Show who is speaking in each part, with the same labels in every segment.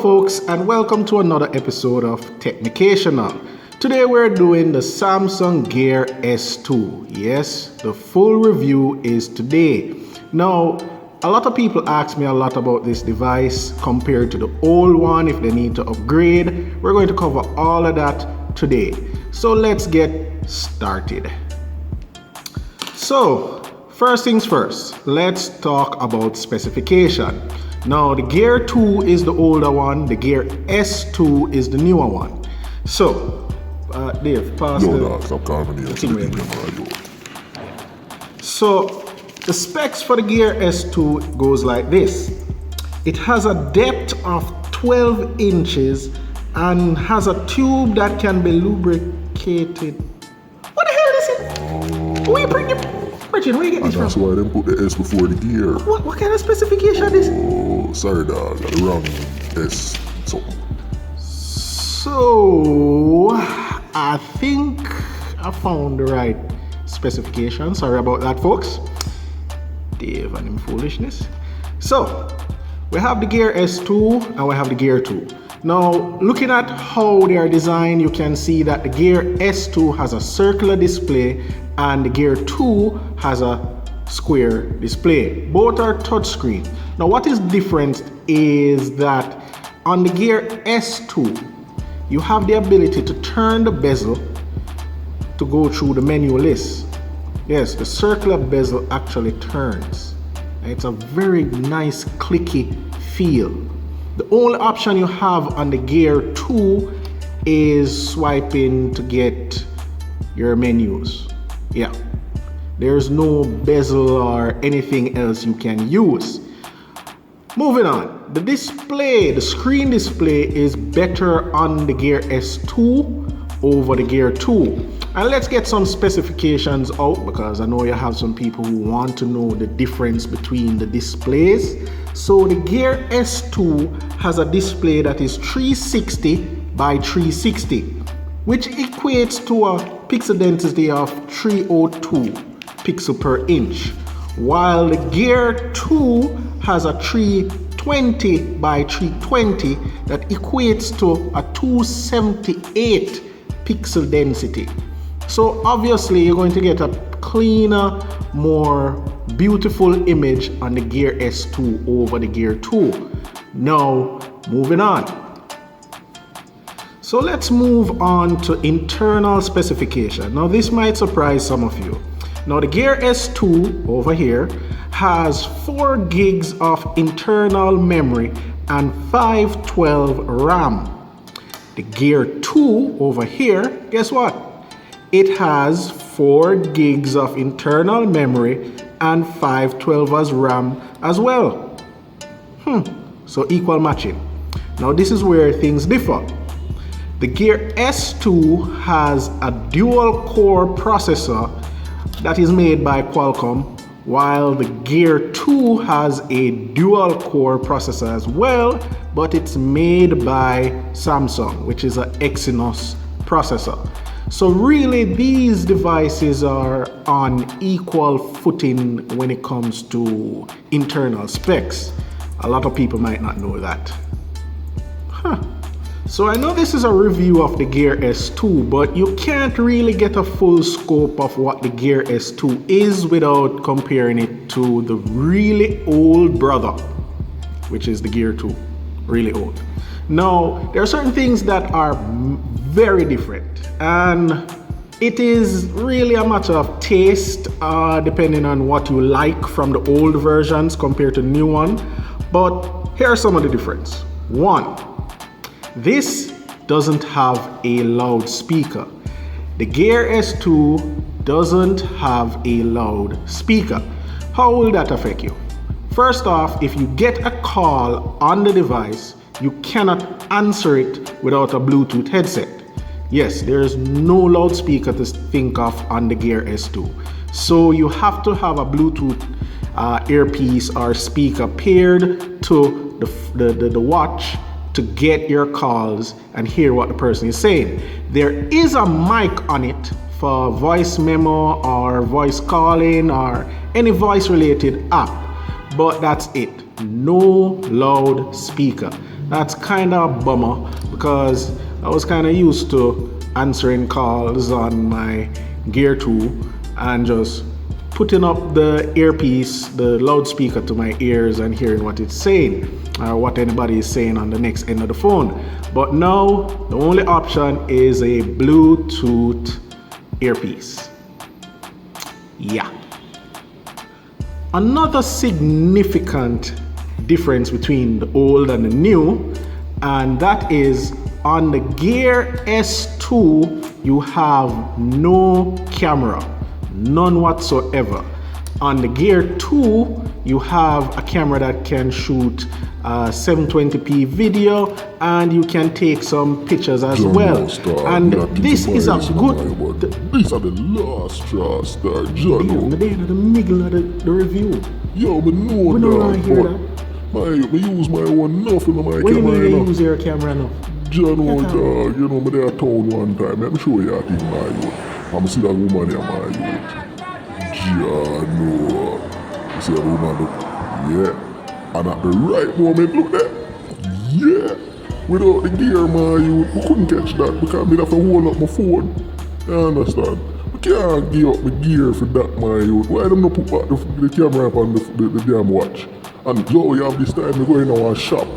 Speaker 1: folks, and welcome to another episode of Technicational. Today we're doing the Samsung Gear S2. Yes, the full review is today. Now, a lot of people ask me a lot about this device compared to the old one, if they need to upgrade. We're going to cover all of that today. So let's get started. So, first things first, let's talk about specification. Now, the Gear 2 is the older one, the Gear S2 is the newer one. So, Dave, pass So, the specs for the Gear S2 goes like this. It has a depth of 12 inches and has a tube that can be lubricated. What the hell is it? Where you bring it? Richard, where you get this from?
Speaker 2: That's why they put the S before the gear.
Speaker 1: What kind of specification is this?
Speaker 2: Oh, sorry dog, got the wrong S.
Speaker 1: So, I think I found the right specification. Sorry about that, folks. Dave and him foolishness. So, we have the Gear S2 and we have the Gear 2. Now, looking at how they are designed, you can see that the Gear S2 has a circular display and the Gear 2 has a square display. Both are touchscreen. Now, what is different is that on the Gear S2, you have the ability to turn the bezel to go through the menu list. Yes, the circular bezel actually turns. It's a very nice clicky feel. The only option you have on the Gear 2 is swiping to get your menus. Yeah, there's no bezel or anything else you can use. Moving on, the display, the screen display is better on the Gear S2 over the Gear 2. And let's get some specifications out because I know you have some people who want to know the difference between the displays. So the Gear S2 has a display that is 360 by 360, which equates to a pixel density of 302 pixel per inch, while the Gear 2 has a 320 by 320 that equates to a 278 pixel density. So obviously you're going to get a cleaner, more beautiful image on the Gear S2 over the Gear 2. Now, moving on. So let's move on to internal specification. Now this might surprise some of you. Now the Gear S2 over here has 4 gigs of internal memory and 512 RAM. The Gear 2 over here, guess what? It has 4 gigs of internal memory and 512 as RAM as well. So equal matching. Now this is where things differ. The Gear S2 has a dual core processor that is made by Qualcomm, while the Gear 2 has a dual core processor as well, but it's made by Samsung, which is an Exynos processor. So really these devices are on equal footing when it comes to internal specs. A lot of people might not know that. So I know this is a review of the Gear S2, but you can't really get a full scope of what the Gear S2 is without comparing it to the really old brother, which is the Gear 2, really old. Now, there are certain things that are very different, and it is really a matter of taste, depending on what you like from the old versions compared to the new one. But here are some of the difference. One, this doesn't have a loudspeaker. The Gear S2 doesn't have a loudspeaker. How will that affect you? First off, if you get a call on the device, you cannot answer it without a Bluetooth headset. Yes, there's no loudspeaker to think of on the Gear S2. So you have to have a Bluetooth earpiece or speaker paired to the watch to get your calls and hear what the person is saying. There is a mic on it for voice memo or voice calling or any voice related app, but that's it. No loudspeaker. That's kind of a bummer because I was kind of used to answering calls on my Gear 2 and just putting up the earpiece, the loudspeaker to my ears and hearing what it's saying or what anybody is saying on the next end of the phone. But now the only option is a Bluetooth earpiece. Yeah. Another significant difference between the old and the new, and that is on the Gear S2 you have no camera, none whatsoever. On the Gear 2 you have a camera that can shoot 720p video and you can take some pictures as well. And this is a good.
Speaker 2: These are the last straws, Star John.
Speaker 1: The middle of the review.
Speaker 2: Yo, but no,
Speaker 1: We don't want to hear that.
Speaker 2: I use my own nothing on my
Speaker 1: What do you
Speaker 2: camera.
Speaker 1: mean you use your camera now?
Speaker 2: John, dog, you know, me there town one time. Let me show you a thing, my youth. I'm see that woman here, my youth. John, you see that woman look? Yeah. And at the right moment, look there. Yeah. Without the gear, my youth, we couldn't catch that because we have to hold up my phone. You understand? We can't give up the gear for that, my youth. Why them not put back the camera up on the damn watch? And yo, you have this time we go in our shop.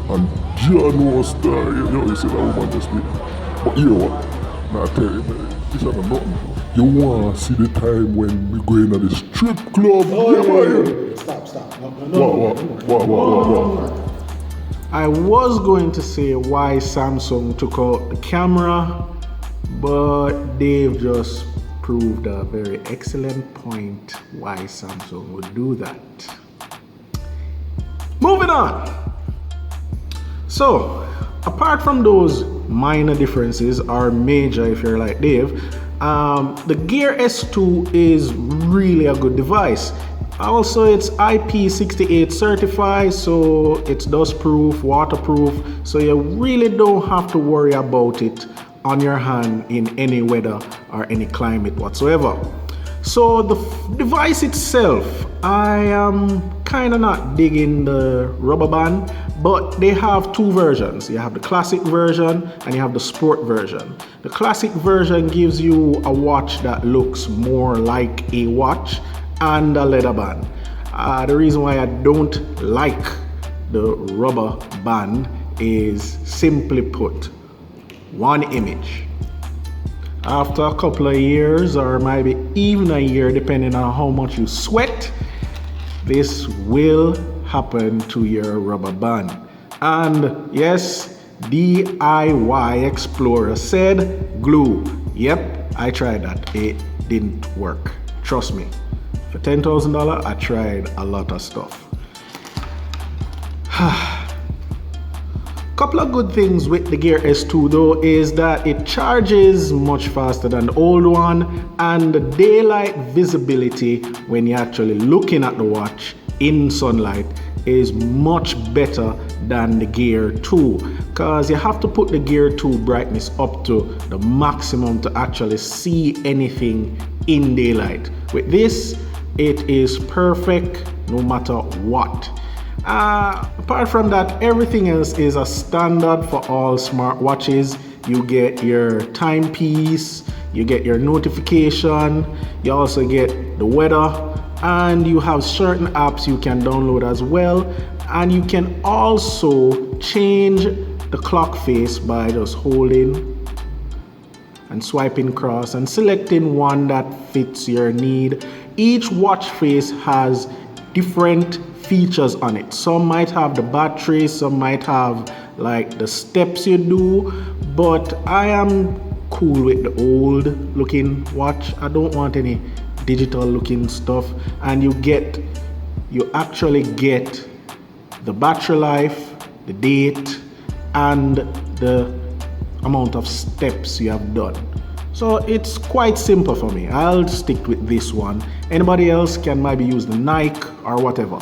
Speaker 2: And John was there. You see that woman just did. But you know what? Now I tell you, man, this ain't nothing. You want to see the time when we go into the strip club?
Speaker 1: Stop.
Speaker 2: What?
Speaker 1: I was going to say why Samsung took out the camera, but they've just proved a very excellent point why Samsung would do that. Moving on. So, apart from those minor differences, or major if you're like Dave, the Gear S2 is really a good device. Also, it's IP68 certified, so it's dust proof, waterproof, so you really don't have to worry about it on your hand in any weather or any climate whatsoever. So the device itself, I am kind of not digging the rubber band, but they have two versions. You have the classic version and you have the sport version. The classic version gives you a watch that looks more like a watch and a leather band. The reason why I don't like the rubber band is simply put, one image. After a couple of years or maybe even a year depending on how much you sweat, this will happen to your rubber band. And yes, DIY Explorer said glue. Yep, I tried that. It didn't work. Trust me. For $10,000, I tried a lot of stuff. Couple of good things with the Gear S2 though is that it charges much faster than the old one, and the daylight visibility when you're actually looking at the watch in sunlight is much better than the Gear 2, because you have to put the Gear 2 brightness up to the maximum to actually see anything in daylight. With this, it is perfect no matter what. Apart from that, everything else is a standard for all smartwatches. You get your timepiece, you get your notification, you also get the weather, and you have certain apps you can download as well. And you can also change the clock face by just holding and swiping across and selecting one that fits your need. Each watch face has different features on it. Some might have the battery, some might have like the steps you do, but I am cool with the old looking watch. I don't want any digital looking stuff. And you actually get the battery life, the date, and the amount of steps you have done. So it's quite simple for me. I'll stick with this one. Anybody else can maybe use the Nike or whatever.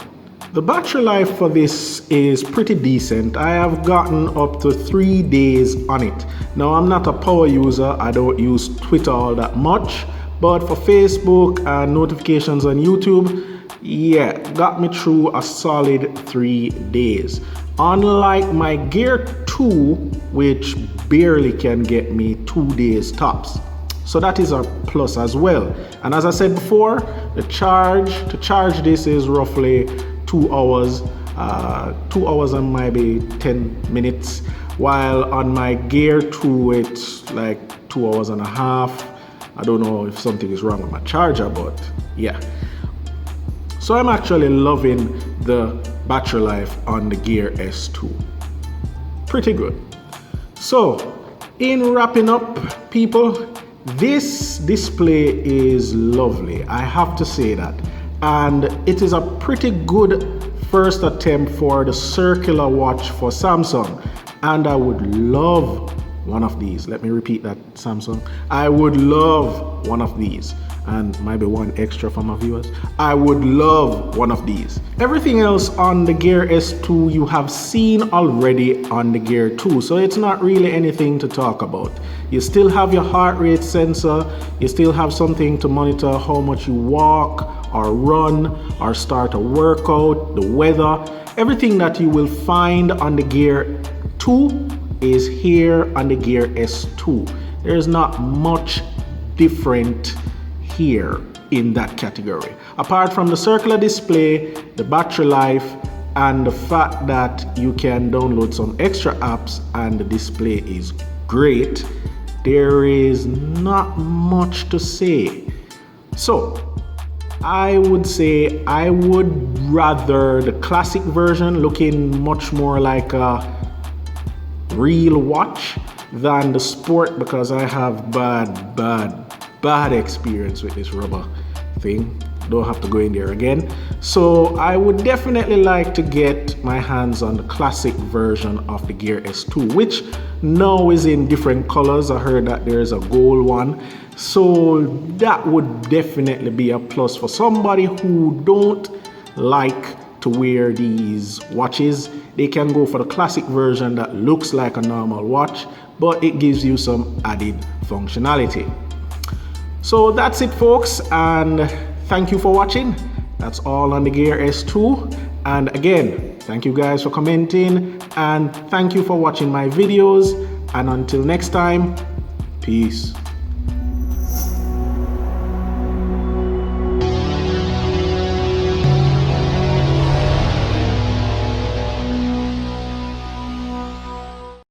Speaker 1: The battery life for this is pretty decent. I have gotten up to 3 days on it. Now, I'm not a power user. I don't use Twitter all that much, but for Facebook and notifications on YouTube, yeah, got me through a solid 3 days. Unlike my Gear 2, which barely can get me 2 days tops. So that is a plus as well. And as I said before, to charge this is roughly 2 hours, 2 hours and maybe 10 minutes. While on my Gear 2, it's like 2 hours and a half. I don't know if something is wrong with my charger, but yeah. So I'm actually loving the battery life on the Gear S2. Pretty good. So in wrapping up, people, this display is lovely. I have to say that. And it is a pretty good first attempt for the circular watch for Samsung. And I would love one of these. Let me repeat that, Samsung. I would love one of these. And maybe one extra for my viewers. I would love one of these. Everything else on the Gear S2 you have seen already on the Gear 2, so it's not really anything to talk about. You still have your heart rate sensor, you still have something to monitor how much you walk or run or start a workout, the weather. Everything that you will find on the Gear 2 is here on the Gear S2. There's not much different here in that category. Apart from the circular display, the battery life, and the fact that you can download some extra apps and the display is great, there is not much to say. So I would say I would rather the classic version, looking much more like a real watch, than the sport, because I have bad experience with this rubber thing. Don't have to go in there again. So I would definitely like to get my hands on the classic version of the Gear S2, which now is in different colors. I heard that there's a gold one. So that would definitely be a plus for somebody who don't like to wear these watches. They can go for the classic version that looks like a normal watch, but it gives you some added functionality. So that's it, folks, and thank you for watching. That's all on the Gear S2. And again, thank you guys for commenting, and thank you for watching my videos. And until next time, peace.